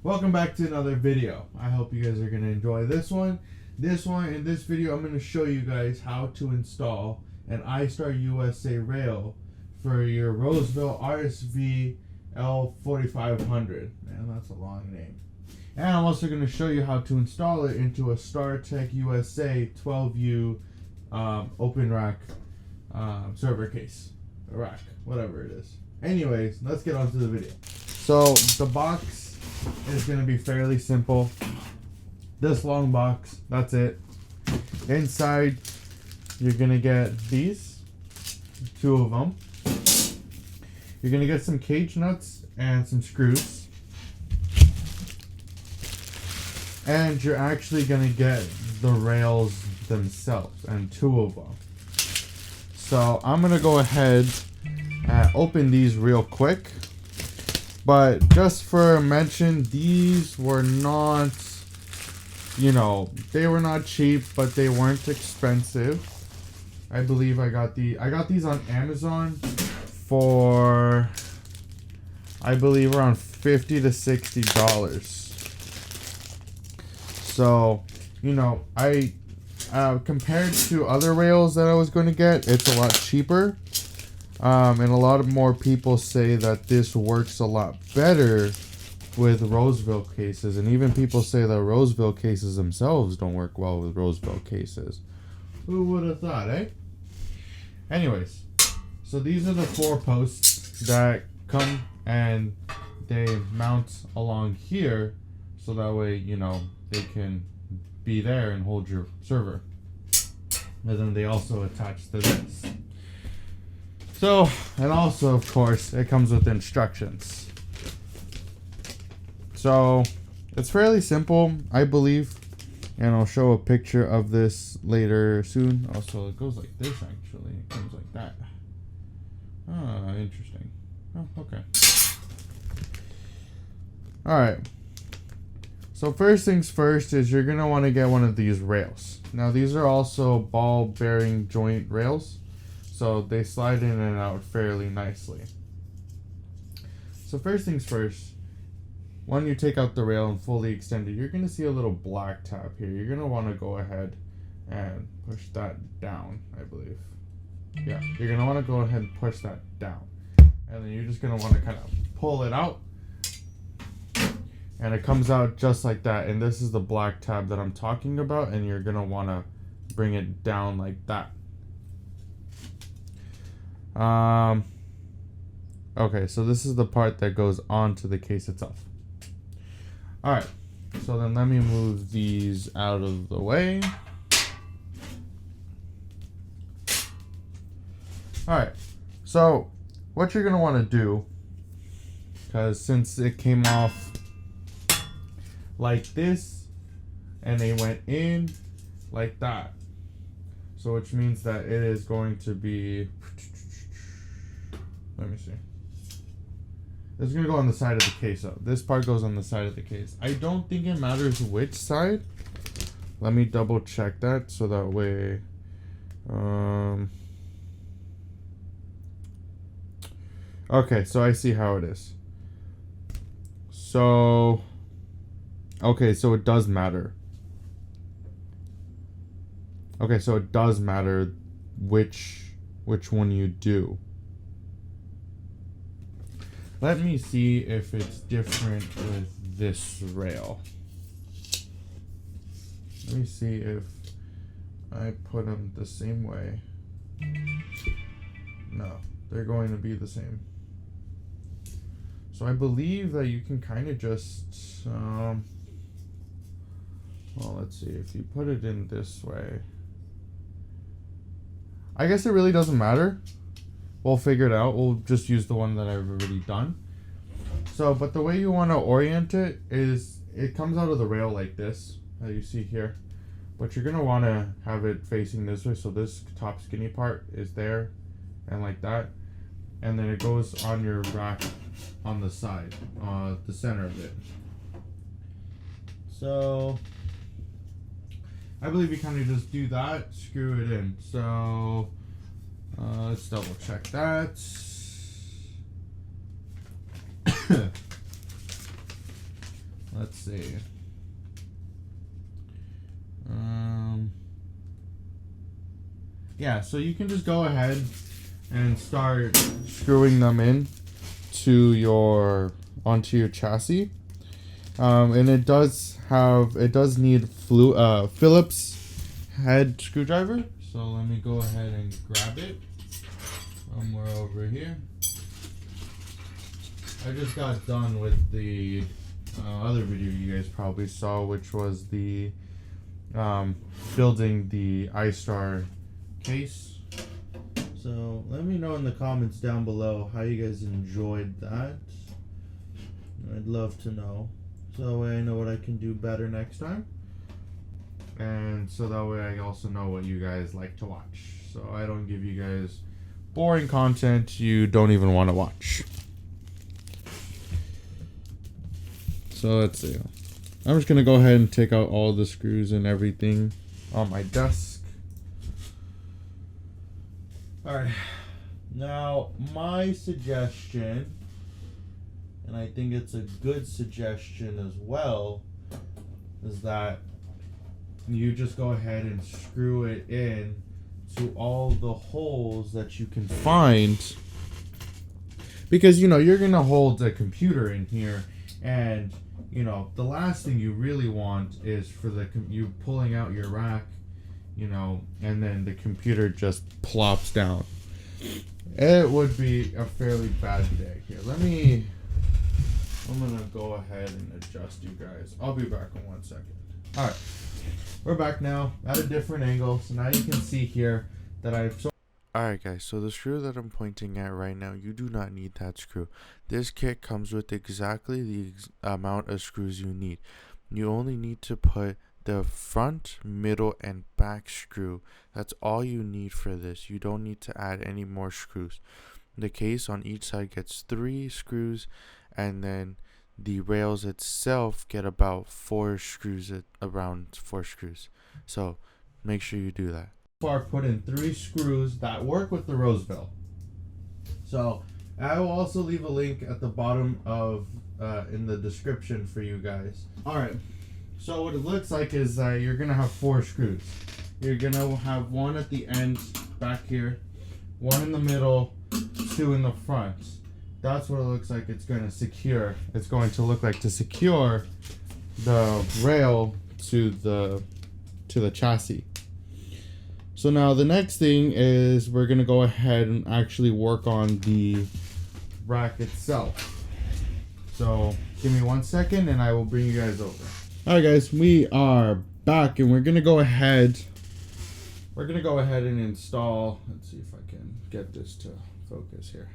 Welcome back to another video. I hope you guys are going to enjoy this one. In this video, I'm going to show you guys how to install an IStarUSA Rail for your Rosewill RSV-L4500. Man, that's a long name. And I'm also going to show you how to install it into a StarTech USA 12U open rack server case. A rack, whatever it is. Anyways, let's get on to the video. So the box is going to be fairly simple. This long box, that's it. Inside, you're going to get these, two of them. You're going to get some cage nuts and some screws. And you're actually going to get the rails themselves, and two of them. So I'm going to go ahead and open these real quick. But just for mention, these were not, they were not cheap, but they weren't expensive. I believe I got these on Amazon for, I believe, around $50 to $60. So, I compared to other rails that I was going to get, it's a lot cheaper. And a lot of more people say that this works a lot better with Rosewill cases. And even people say that Rosewill cases themselves don't work well with Rosewill cases. Who would have thought, eh? Anyways, so these are the 4 posts that come and they mount along here. So that way, they can be there and hold your server. And then they also attach to this. So, and also, of course, it comes with instructions. So, it's fairly simple, I believe. And I'll show a picture of this later soon. Also, it goes like this, actually. It comes like that. Ah, interesting. Oh, okay. Alright. So, first things first is you're going to want to get one of these rails. Now, these are also ball bearing joint rails. So they slide in and out fairly nicely. So first things first, when you take out the rail and fully extend it, you're going to see a little black tab here. You're going to want to go ahead and push that down, I believe. Yeah, you're going to want to go ahead and push that down. And then you're just going to want to kind of pull it out. And it comes out just like that. And this is the black tab that I'm talking about. And you're going to want to bring it down like that. Okay, so this is the part that goes onto the case itself. Alright, so then let me move these out of the way. Alright, so what you're going to want to do, because since it came off like this, and they went in like that, so which means that it is going to be, let me see. It's going to go on the side of the case. So this part goes on the side of the case. I don't think it matters which side. Let me double check that so that way. Okay, so I see how it is. So, okay, so it does matter. Okay, so it does matter which one you do. Let me see if it's different with this rail. Let me see if I put them the same way. No, they're going to be the same. So I believe that you can kind of just, well, let's see, if you put it in this way. I guess it really doesn't matter. We'll figure it out. We'll just use the one that I've already done. So, but the way you want to orient it is, it comes out of the rail like this, as you see here. But you're going to want to have it facing this way. So this top skinny part is there and like that. And then it goes on your rack on the side, the center of it. So I believe you kind of just do that, screw it in. So let's double check that. let's see. Yeah, so you can just go ahead and start screwing them in onto your chassis. And it does need Phillips head screwdriver. So let me go ahead and grab it somewhere over here. I just got done with the other video you guys probably saw, which was the building the iStar case. So let me know in the comments down below how you guys enjoyed that. I'd love to know, so that way I know what I can do better next time, and so that way I also know what you guys like to watch, so I don't give you guys boring content you don't even want to watch. So let's see. I'm just gonna go ahead and take out all the screws and everything on my desk. Alright, now my suggestion, and I think it's a good suggestion as well, is that you just go ahead and screw it in to all the holes that you can find, because you're gonna hold a computer in here, and the last thing you really want is for you pulling out your rack, and then the computer just plops down. It would be a fairly bad day. Here, I'm gonna go ahead and adjust you guys. I'll be back in 1 second. All right, we're back now at a different angle, so now you can see here that I've. Alright guys, so the screw that I'm pointing at right now, you do not need that screw. This kit comes with exactly the amount of screws you need. You only need to put the front, middle, and back screw. That's all you need for this. You don't need to add any more screws. The case on each side gets 3 screws, and then the rails itself get about 4 screws, around 4 screws. So make sure you do that. Put in 3 screws that work with the Rosewill. So I will also leave a link at the bottom of in the description for you guys. All right, so what it looks like is you're gonna have 4 screws. You're gonna have 1 at the end back here, 1 in the middle, 2 in the front. That's what it looks like. It's going to look like to secure the rail to the chassis. So now the next thing is we're going to go ahead and actually work on the rack itself. So give me 1 second and I will bring you guys over. Alright guys, we are back and we're going to go ahead and install. Let's see if I can get this to focus here.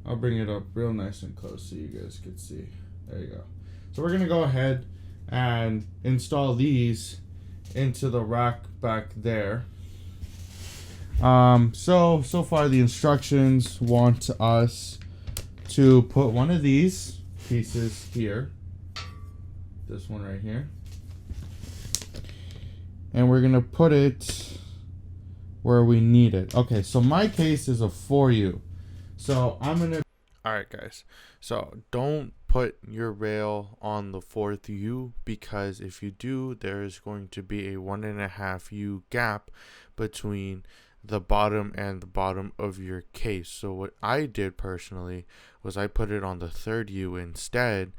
I'll bring it up real nice and close so you guys can see. There you go. So we're going to go ahead and install these into the rack back there. So far the instructions want us to put one of these pieces here, this one right here, and we're gonna put it where we need it. Okay, so my case is a 4U, so I'm gonna. Alright guys, so don't put your rail on the 4th U, because if you do, there is going to be a 1.5 U gap between the bottom and the bottom of your case. So what I did personally was I put it on the 3rd U instead,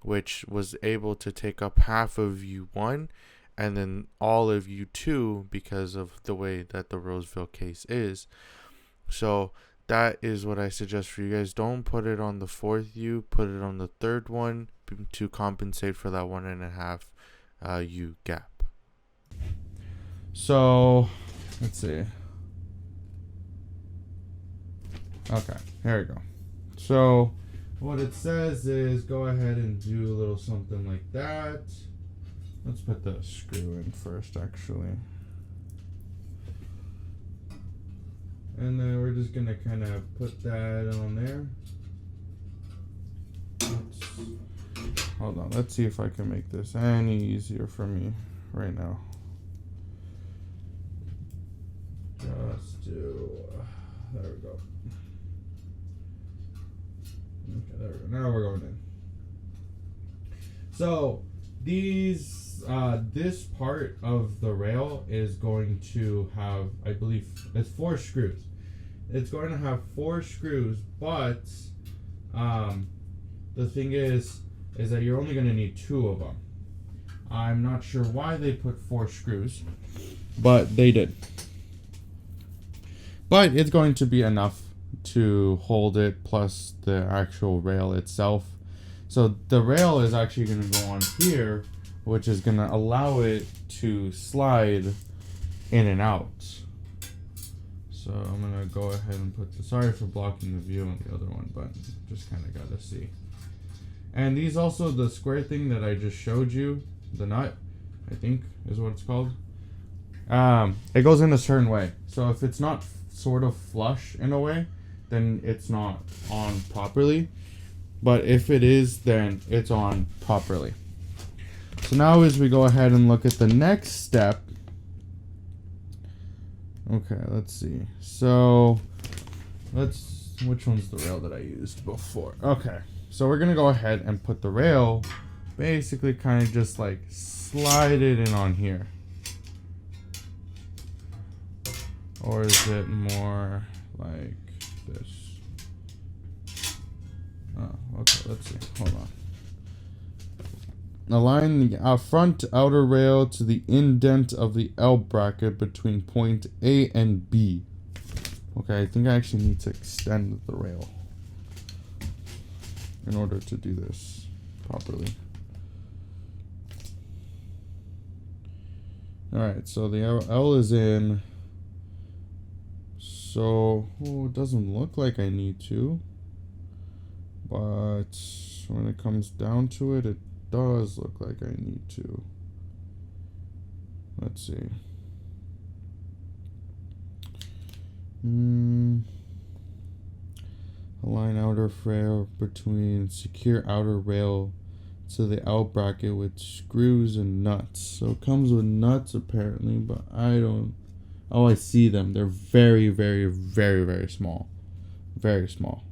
which was able to take up half of U1 and then all of U2 because of the way that the Rosewill case is. So that is what I suggest for you guys. Don't put it on the 4th U, put it on the 3rd one to compensate for that 1.5 U gap. So let's see. Okay, here we go. So what it says is go ahead and do a little something like that. Let's put the screw in first, actually. And then we're just gonna kind of put that on there. Hold on, let's see if I can make this any easier for me right now. Just do, there we go. Okay, there we go. Now we're going in. So these this part of the rail is going to have, I believe, it's 4 screws. It's going to have 4 screws, but the thing is that you're only going to need 2 of them. I'm not sure why they put 4 screws, but they did. But it's going to be enough to hold it, plus the actual rail itself. So the rail is actually going to go on here, which is going to allow it to slide in and out. So I'm going to go ahead and put sorry for blocking the view on the other one, but just kind of got to see. And these also, the square thing that I just showed you, the nut, I think is what it's called. It goes in a certain way. So if it's not sort of flush in a way, then it's not on properly. But if it is, then it's on properly. So now as we go ahead and look at the next step. Okay, let's see. So which one's the rail that I used before? Okay, so we're gonna go ahead and put the rail, basically kind of just like slide it in on here. Or is it more like this? Oh, okay, let's see. Hold on. Align the front outer rail to the indent of the L bracket between point A and B. Okay, I think I actually need to extend the rail in order to do this properly. Alright, so the L is in. So, it doesn't look like I need to. But when it comes down to it, it does look like I need to. Let's see. Align outer rail between secure outer rail to the L bracket with screws and nuts. So it comes with nuts apparently, but I don't. Oh, I see them. They're very, very, very, very small. Very small.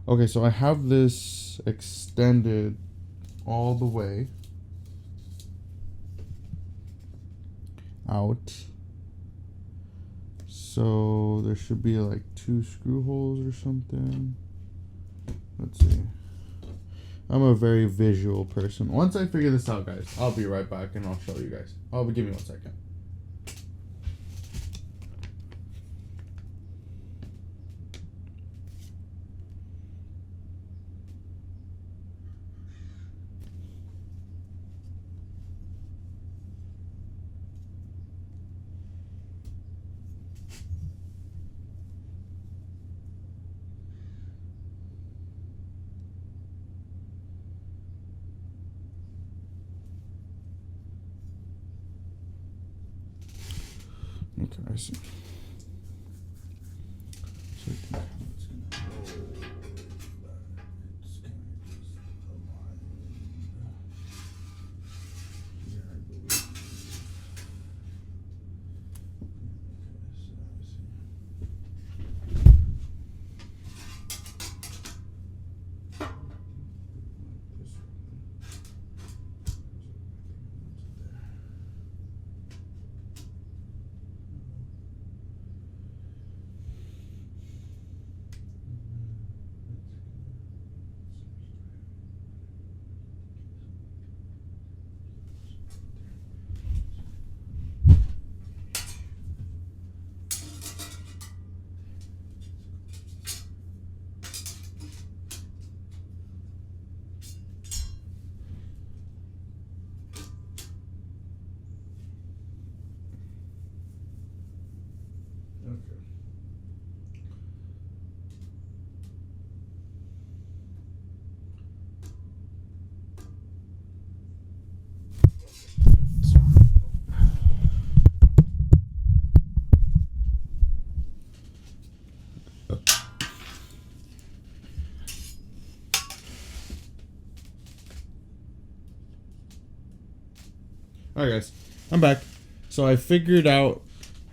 Okay, so I have this extended all the way out. So there should be like 2 screw holes or something. Let's see. I'm a very visual person. Once I figure this out, guys, I'll be right back and I'll show you guys. Give me 1 second. Okay, I see. So it's gonna go it's kind of just aligned here, I believe. Okay, so I see. This one. Okay. Alright guys, I'm back. So I figured out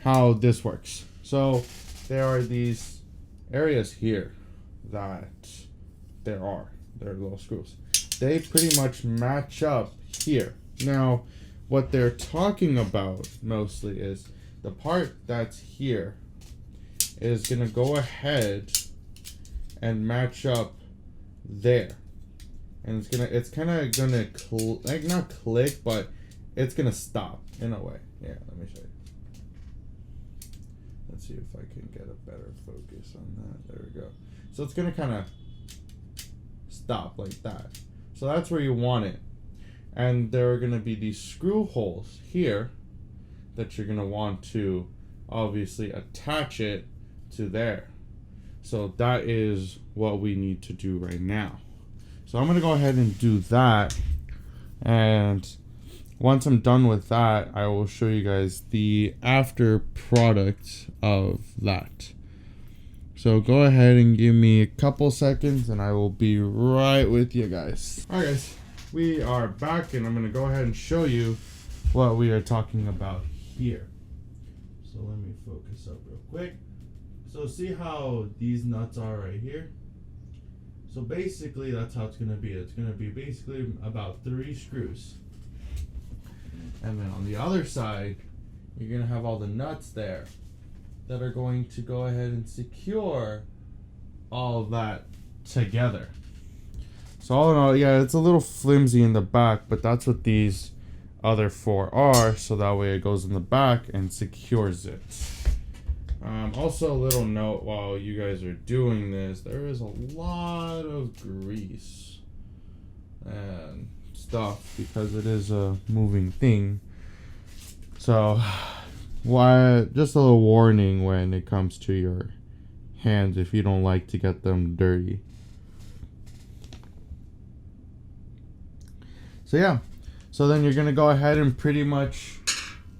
how this works. So there are these areas here that there are little screws. they pretty much match up here. Now, what they're talking about mostly is the part that's here is gonna go ahead and match up there, and it's kind of gonna like not click, but it's gonna stop in a way. Yeah, let me show you. Let's see if I can get a better focus on that. There we go. So it's gonna kind of stop like that. So that's where you want it. And there are gonna be these screw holes here that you're gonna want to obviously attach it to there. So that is what we need to do right now. So I'm gonna go ahead and do that, and once I'm done with that, I will show you guys the after product of that. So go ahead and give me a couple seconds and I will be right with you guys. Alright guys, we are back and I'm gonna go ahead and show you what we are talking about here. So let me focus up real quick. So see how these nuts are right here? So basically that's how it's gonna be. It's gonna be basically about 3 screws. And then on the other side, you're gonna have all the nuts there that are going to go ahead and secure all of that together. So all in all, yeah, it's a little flimsy in the back, but that's what these other 4 are, so that way it goes in the back and secures it. Also a little note while you guys are doing this, there is a lot of grease and stuff because it is a moving thing. So just a little warning when it comes to your hands if you don't like to get them dirty. So yeah, so then you're gonna go ahead and pretty much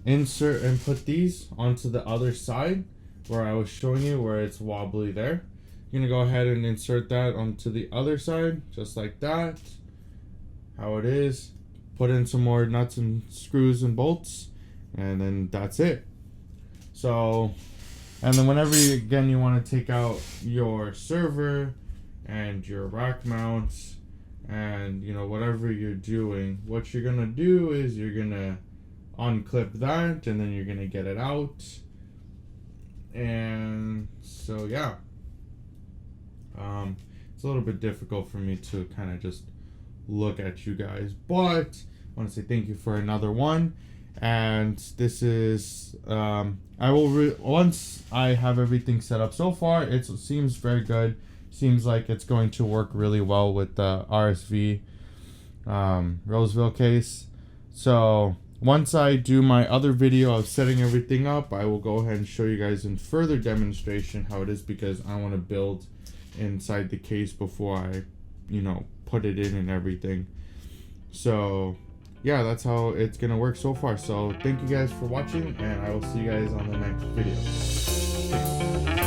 insert and put these onto the other side where I was showing you where it's wobbly there. You're gonna go ahead and insert that onto the other side just like that, how it is. Put in some more nuts and screws and bolts, and then that's it. So, and then whenever you want to take out your server and your rack mounts and whatever you're doing, what you're gonna do is you're gonna unclip that and then you're gonna get it out. And so yeah, it's a little bit difficult for me to kind of just look at you guys, but I want to say thank you for another one. And this is I will once I have everything set up. So far it seems very good. Seems like it's going to work really well with the RSV Rosewill case. So once I do my other video of setting everything up, I will go ahead and show you guys in further demonstration how it is, because I want to build inside the case before I put it in and everything. So yeah, that's how it's gonna work so far. So thank you guys for watching, and I will see you guys on the next video. Peace.